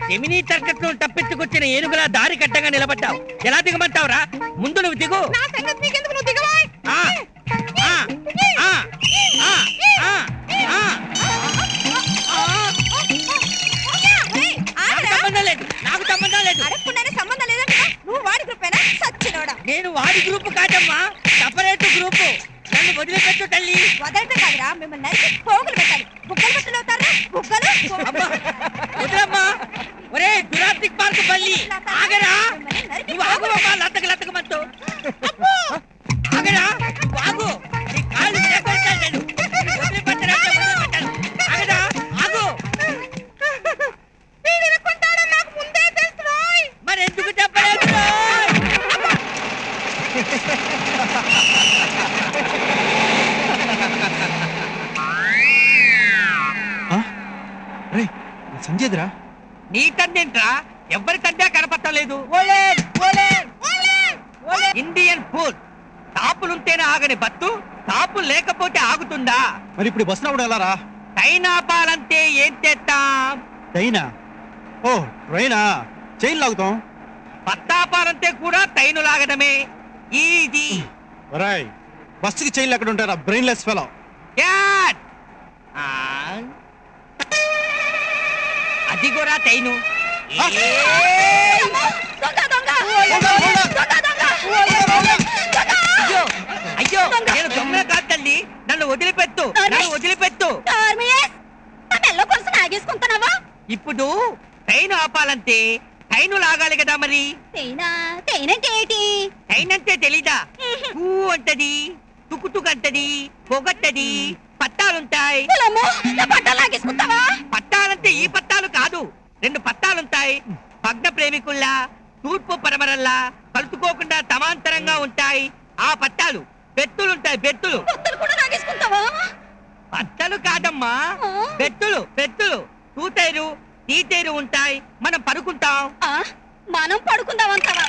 జమినీ తర్కత్ను తప్పించుకొచ్చిన ఏనుగులా దారి కట్టంగా నిలబడ్డావు. ఎలా దిగమంటావురా? ముందు నువ్వు దిగు. నాకు సంబంధం లేదు. నేను వాడి గ్రూప్ కాదమ్మా, సపరేట్ గ్రూపు. నన్ను వదిలిపెట్టు తల్లి. వదలటం కాదురా, మిమ్మల్ని నరికి పోగులు పెట్టాలి. బుగ్గలు బట్టలు అవుతారా? బుగ్గలు వదలమ్మా. ఒరే జురాసిక్ పార్క్ బల్లి, ఆగరా. నువ్వు ఆగువమ్మా, లతకమంటూ ఆగరా. ఆగు, నీ కాళ్ళు చేకొడతాను నేను. వదిలిపెట్టనంటే వదిలిపెట్టాను. ఆగరా, ఆగు. నాకు ముందే తెలుసు. మరి ఎందుకు చెప్పలేదు? సంజయ్రా, నీ తండ్రింట్రా, ఎవరి తండ్రి కనపట్టలేదు. ఇండియన్ ఫుడ్ తాపులుంటేనే ఆగని బత్తు, తాపులు లేకపోతే ఆగుతుందా? మరి ఇప్పుడు బస్సు రావడం ఎలా రా? ట్రైన్ ఆపాలంటే ఏం చేస్తాం? ట్రైనా? ఓ ట్రైనా, చైన్ లాగుతాం. పత్తాపాలంటే కూడా ట్రైన్ లాగడమే ఈజీ. రాయ్, బస్సుకి చైన్లు ఎక్కడ ఉంటారా? Brainless fellow. అది కూడా ట్రైను. అయ్యో, నేను దొంగ కాదు తల్లి. నన్ను వదిలిపెట్టు, నన్ను వదిలిపెట్టు. ఇప్పుడు ట్రైన్ ఆపాలంటే ట్రైను లాగాలి కదా. మరి ట్రైన్ అంటే తెలీదా? ఊ అంటది, తుకుతుకు అంటది, పొగట్టది, పట్టాలుంటాయి. పట్టాలంటే ఈ పట్టాలు కాదు, 2 పట్టాలుంటాయి. భగ్న ప్రేమికుల్లా, తూర్పు పరమరల్లా కలుసుకోకుండా సమాంతరంగా ఉంటాయి. ఆ పట్టాలు బెత్తులుంటాయి. బెత్తులు పట్టలు కాదమ్మా, బెత్తులు. బెత్తులు తూతేరు తీతేరు ఉంటాయి. మనం పడుకుంటాం. మనం పడుకుందామంటావా?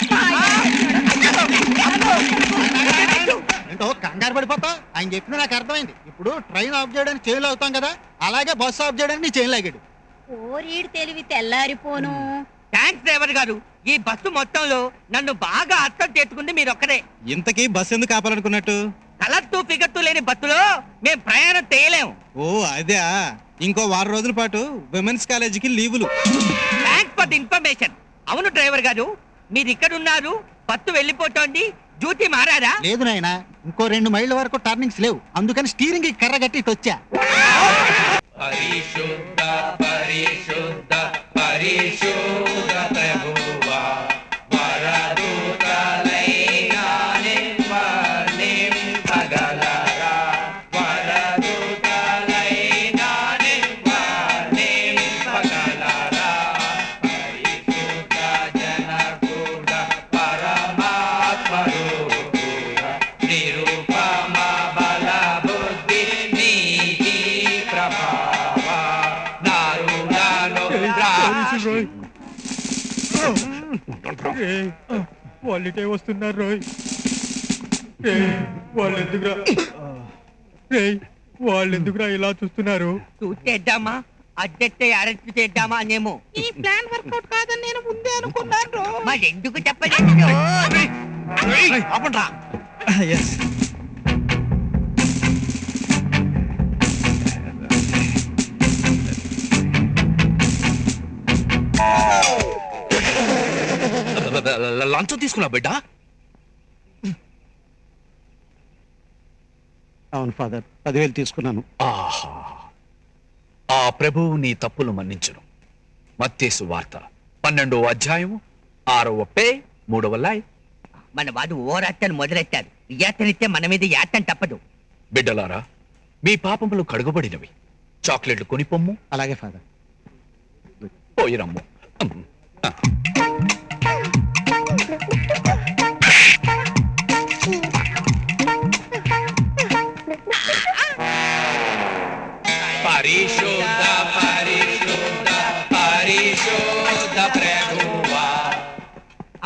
ఏంటో కంగారు పడిపోతావు. ఆయన చెప్పింది నాకు అర్థమైంది. ఇప్పుడు ట్రైన్ ఆఫ్ చేయడానికి చైన్లు అవుతాం కదా, అలాగే బస్సు ఆఫ్ చేయడానికి నీ చైన్ లాగాడు. ఓరీడు తెలివి తెల్లారిపోను. థ్యాంక్స్ డ్రైవర్ గారు. ఈ బస్సు మొత్తంలో నన్ను బాగా అర్థం చేసుకుంది మీరొక్కరే. ఇంతకీ బస్సు ఎందుకు ఆపాలనుకున్నట్టు? కలర్తూ ఫిగర్తూ లేని బస్సులో మేము ప్రయాణం చేయలేము. ఓ అదే. ఇంకో 6 రోజుల పాటు విమెన్స్ కాలేజీకి లీవులు. Thanks for the information. అవును డ్రైవర్ గారు, మీరు ఇక్కడ ఉన్నారు, బస్సు వెళ్ళిపోతోంది. డ్యూటీ మారారా? లేదు నాయనా, ఇంకో 2 మైళ్ళ వరకు టర్నింగ్స్ లేవు. అందుకని స్టీరింగ్ కర్ర కట్టి ఇటు వచ్చా. పరిశుద్ధ పరిశుద్ధ పరిశుద్ధ ప్రభువా, వరదూతలైన నింపగలరా, వరదూతలైన నింపగలరా, పరిశుద్ధ జనకుడ పరమాత్మరూపుడ నిరుపమ బల బుద్ధి నీతి ప్రభావ నారులను వాళ్ళే వస్తున్నారు రోయ్. వాళ్ళెందుకురా ఇలా చూస్తున్నారు? చూసేద్దామా, అడ్జెక్ట్ అరెస్ట్ చేద్దామా అనేమో. ఈ ప్లాన్ వర్కౌట్ కాదని నేను ముందే అనుకున్నాను. మరి ఎందుకు చెప్పలేదు? ఆపండ్రా. లంచం తీసుకున్నా బిడ్డ? అవును ఫాదర్, 10,000 తీసుకున్నాను. ఆహా, ఆ ప్రభువు నీ తప్పులు మన్నించును. మత్తయి వార్త 12వ అధ్యాయము 6వ పే 3వ లైన్. మన వాడు ఓరాటను మొదలెట్టాడు. యాతనిస్తే మన మీద యాతం తప్పదు. బిడ్డలారా, మీ పాపములు కడుగబడినవి. చాక్లెట్లు కొనిపొమ్ము. అలాగే ఫాదర్. పోయిరమ్ము. పరిశుద్ధ పరిశుద్ధ పరిశుద్ధ ప్రభువా.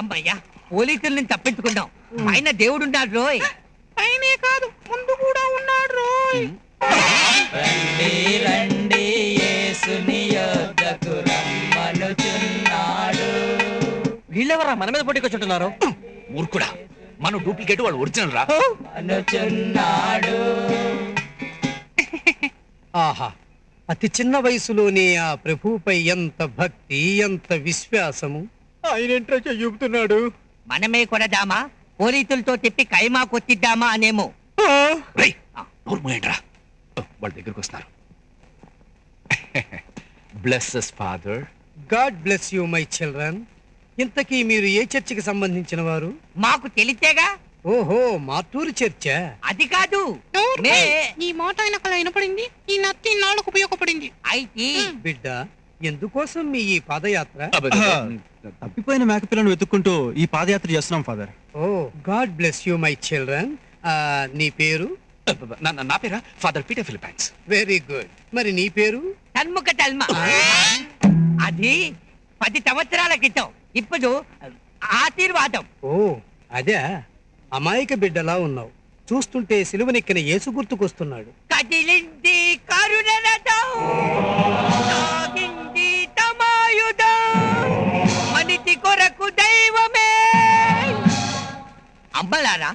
అమ్మయ్యా, పోలీసుల్ని తప్పించుకున్నాం. ఆయన దేవుడున్నాడు రోయ్. ఆయనే కాదు, ముందు కూడా ఉన్నాడు రోయ్. రండి రండి ఎవరా మన మీద పోటీకి వచ్చుంటున్నారు? మూర్ఖుడా, మన డూప్లికేట్ వాళ్ళు ఒరిజినల్ రా. ఆహా, అతి చిన్న వయసులోనే ఆ ప్రభువుపై ఎంత భక్తి, ఎంత విశ్వాసము. ఆయన ఏంట్రా చెయ్యుపుతున్నాడు? మనమే కొనదామా, పోలీసులతో చెప్పి కైమా కొట్టిద్దామా అనేమో. రేయ్, నోరు మూయండిరా. వాళ్ళ దగ్గరికి వస్తున్నారు. Blesses father. God bless you my children. ఇంతకీ మీరు ఏ చర్చికి సంబంధించిన వారు? మాకు తెలితేగా. ఓహో, మార్టూరు చర్చ. అది కాదు, ఈ మాట ఆయనకు అలా వినపడింది. ఈ నత్తి నాళ్ళకు ఉపయోగపడింది. అయితే బిడ్డ, ఎందుకోసం మీ ఈ పాదయాత్ర? తప్పిపోయిన మేకపిల్లను వెతుక్కుంటూ ఈ పాదయాత్ర చేస్తున్నాం father. Oh, God bless you my children. నీ పేరు? నా పేరా father Peter Philippines. Very good. మరి నీ పేరు? తన్ముఖ తల్మ. అది 10 సంవత్సరాల క్రితం. ఇప్పుడు ఆశీర్వాదం. ఓ, అదే. అమాయక బిడ్డలా ఉన్నావు. చూస్తుంటే సిలువనెక్కిన యేసు గుర్తుకొస్తున్నాడు. కదిలింది కరుణరథం, సాగింది తమాయుధం, మనిషి కొరకు దైవమే. అమ్మలారా,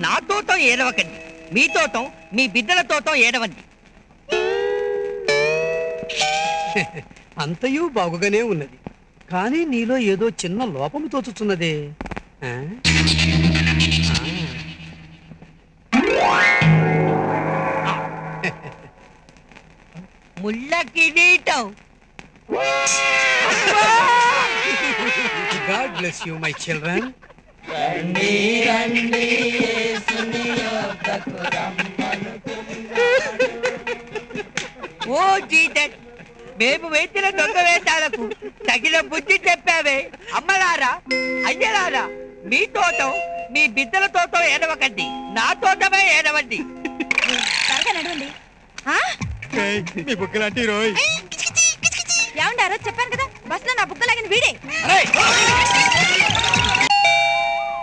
నా తోటం ఏడవకండి, మీ తోటం మీ బిడ్డల తోటం ఏడవండి. అంతయు బాగుగానే ఉన్నది, కానీ నీలో ఏదో చిన్న లోపము తోచుతున్నదే. ఆ? ముళ్ళ కిరీటం. God bless you my children. Oh Jesus, మేము వేసిన దొంగ వేషాలకు తగిన బుద్ధి చెప్పావే. అమ్మలారా, అయ్యలారా, మీ తోటం మీ బిడ్డల తోటం ఏడవకండి, నా తోటమే ఏడవండి. త్వరగా నడవండి. మీ బుక్ లాంటి రోయ్. ఏమంటారో చెప్పాను కదా, బస్సులో నా బుక్క లాగిన వీడే.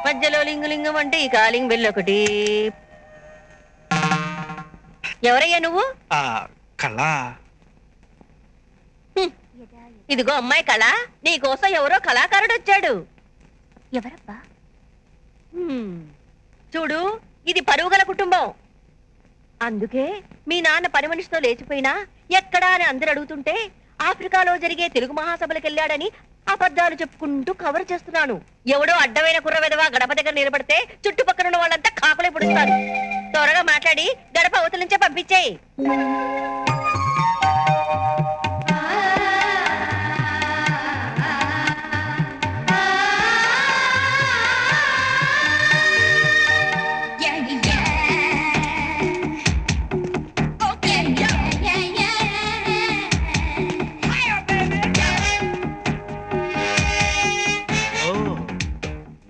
మధ్యలో లింగులింగం అంటే ఈ కాలింగ్ బెల్ ఒకటి. ఎవరయ్యా నువ్వు? కళా. ఇదిగో అమ్మాయి కళ, నీ కోసం ఎవరో కళాకారుడు వచ్చాడు. ఎవరబ్బా? చూడు, ఇది పరువుగల కుటుంబం. అందుకే మీ నాన్న పని మనిషితో లేచిపోయినా ఎక్కడా అని అందరు అడుగుతుంటే ఆఫ్రికాలో జరిగే తెలుగు మహాసభలకు వెళ్ళాడని అబద్ధాలు చెప్పుకుంటూ కవర్ చేస్తున్నాను. ఎవడో అడ్డమైన కుర్ర విధవా గడప దగ్గర నిలబడితే చుట్టుపక్కల ఉన్న వాళ్ళంతా కాకులే పుడుస్తారు. త్వరగా మాట్లాడి గడప అవతల నుంచే పంపించేయి.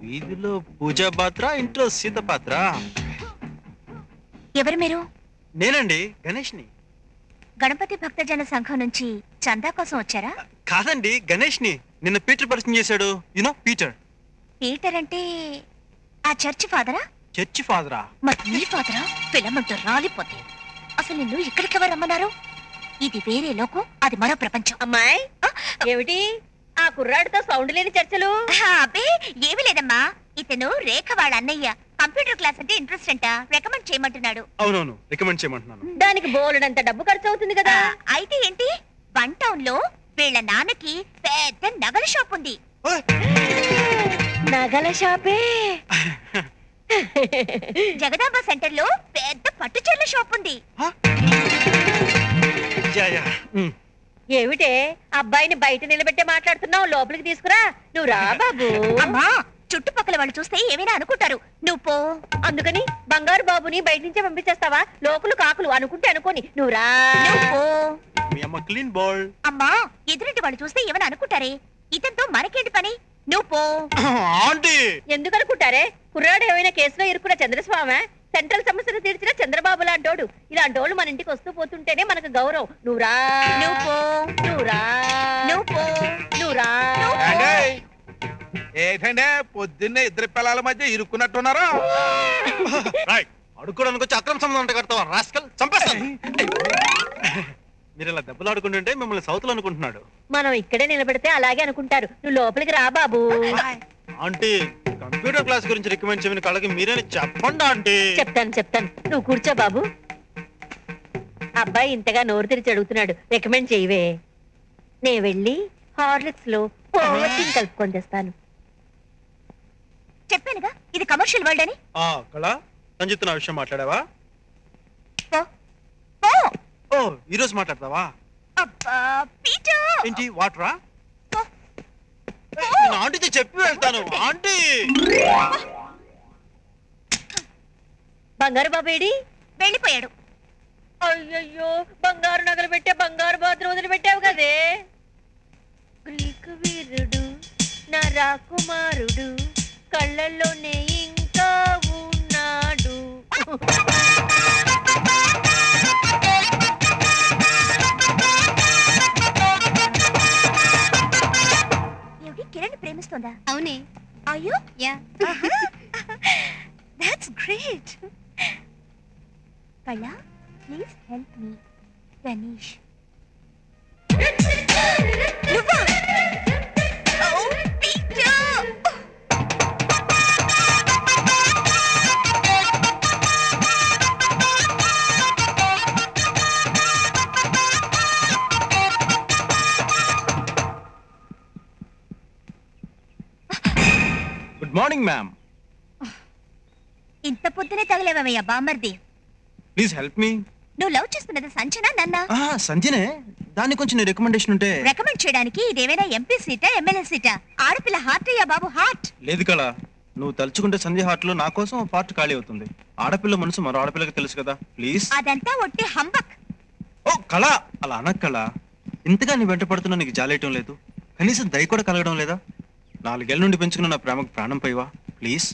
వీధిలో పూజా పాత్ర, ఇంట్లో సీత పాత్ర. ఎవరు మీరు? నేనండి, గణేష్ని. గణపతి భక్తజన సంఘం నుంచి చందా కోసం వచ్చారా? కాదండి, గణేష్ని. నిన్న పీటర్ పరిచయం చేశాడు. You know Peter. పీటర్ అంటే ఆ చర్చి ఫాదరా? చర్చి ఫాదరా? మరి నీ ఫాదరా? పిల్లమంటూ రాలిపోతే అసలు నిన్ను ఇక్కడికి ఎవరు రమ్మన్నారు? ఇది వేరే లోకం, అది మరో ప్రపంచం. అమ్మాయి, ఏమిటి ఆ కుర్రాడితో సౌండ్ లేని చర్చలు? అబ్బే ఏమీ లేదమ్మా. ఇతను రేఖ వాళ్ళ అన్నయ్య. కంప్యూటర్ క్లాస్ అంటే ఇంట్రెస్ట్ అంట, రికమెండ్ చేయమంటున్నాడు. అవునవును, రికమెండ్ చేయమంటున్నాను. దానికి బోలెడంత డబ్బు ఖర్చు అవుతుంది కదా. అయితే ఏంటి, వన్ టౌన్ లో వీళ్ళ నాన్నకి పెద్ద నగల షాప్ ఉంది. నగల షాపే? జగదాంబ సెంటర్ లో పెద్ద పట్టు చీరల షాప్ ఉంది. ఏమిటే అబ్బాయిని బయట నిలబెట్టే మాట్లాడుతున్నావు? లోపలికి తీసుకురా. నువ్వు రా బాబు. అమ్మా, చుట్టుపక్కల వాళ్ళు చూస్తే ఏమైనా అనుకుంటారు. నువ్వు పో. అందుకని బంగారు బాబుని బయట నుంచే పంపించేస్తావా? లోకులు కాకులు అనుకుంటే అనుకోని నువ్వు రా. నువ్వు పో. మీ అమ్మ క్లీన్ బాల్. అమ్మా, ఎదురింటి వాళ్ళు చూస్తే ఏమైనా అనుకుంటారే. ఇతనితో మనకేంటి పని? నువ్వు పో. ఆంటీ, ఎందుకు అనుకుంటారే? కుర్రాడు ఏమైనా కేసులో ఇరుక్కున్న చంద్రస్వామి, సెంట్రల్ సమస్యలు తీర్చిన చంద్రబాబు లాంటోడు. ఇలాంటోళ్ళు మన ఇంటికి వస్తూ పోతుంటేనే మనకు గౌరవం. నువ్వు రా. నువ్వు పో. నువ్వు రా. నువ్వు పో. నువ్వు రా. ఏంటంటే పొద్దున్నే ఇద్దరు పిల్లల మధ్య ఇరుక్కున్నట్టున్నారా? అడుక్కోడానికి వచ్చి అక్రమ సంబంధం కడతావా రాస్కల్? చంపేస్తాను. మీరు ఇలా దెబ్బలు ఆడుకుంటుంటే మిమ్మల్ని సౌతులు అనుకుంటున్నాడు. మనం ఇక్కడే నిలబెడితే అలాగే అనుకుంటారు. నువ్వు లోపలికి రా బాబు. ఆంటీ కంప్యూటర్ క్లాస్ గురించి రికమెండ్ చేయమని కళ్ళకి మీరే చెప్పండి ఆంటీ. చెప్తాను. నువ్వు కూర్చో బాబు. అబ్బాయి ఇంతగా నోరు తెరిచి అడుగుతున్నాడు, రికమెండ్ చేయవే. నే వెళ్ళి హార్లిక్స్ లో ఓవర్టీన్ కలుపుకొని తెస్తాను. చెప్పానుగా ఇది కమర్షియల్ వరల్డ్ అని. కళ సంజిత్ నా విషయం మాట్లాడావా? పో, పో. ఓ ఈ రోజు మాట్లాడతావా? అబ్బా, పీటర్. ఏంటి వాటరా? పో. నేను ఆంటీతో చెప్పి వెళ్తాను. ఆంటీ బంగారు బాబేడి వెళ్ళిపోయాడు. అయ్యయ్యో, బంగారు నగలు పెట్టే బంగారు బాతులు వదిలి పెట్టావు కదే. గ్రీకు వీరుడు నా రాకుమారుడు కళ్ళల్లోనే ఇంకా ఉన్నాడు. కిరణ్ ప్రేమిస్తుందా? అవునే. అయ్యో యా. That's great. కళ, ప్లీజ్ హెల్ప్ మీ. గణేష్. నువ్వా? ఓ పీటర్. Good morning ma'am. ఇంత పొద్దునే తగలేవయ్యా బామర్ది. Please help me. నువ్వు లవ్ చేస్తున్నది సంచనా నన్నా? సంజనే, దాన్ని కొంచెం రికమెండేషన్ ఉంటే. రికమెండ్ చేయడానికి ఇదేమైనా ఎంపీ సీటా ఎమ్మెల్యే సీటా? ఆడపిల్ల హార్ట్ అయ్యా బాబు, హార్ట్. లేదు కళ, నువ్వు తలుచుకుంటే సంధ్య హార్ట్ లో నా కోసం పార్ట్ ఖాళీ అవుతుంది. ఆడపిల్ల మనసు మరో ఆడపిల్లకి తెలుసు కదా, ప్లీజ్. అదంతా ఒట్టి హంబక్. ఓ కళ, అలా అనకు కళ. ఇంతగా నీ వెంట పడుతున్నా నీకు జాలేయటం లేదు, కనీసం దయ కూడా కలగడం లేదా? 4 ఏళ్ల నుండి పెంచుకున్న నా ప్రేమకు ప్రాణం పైవా, ప్లీజ్.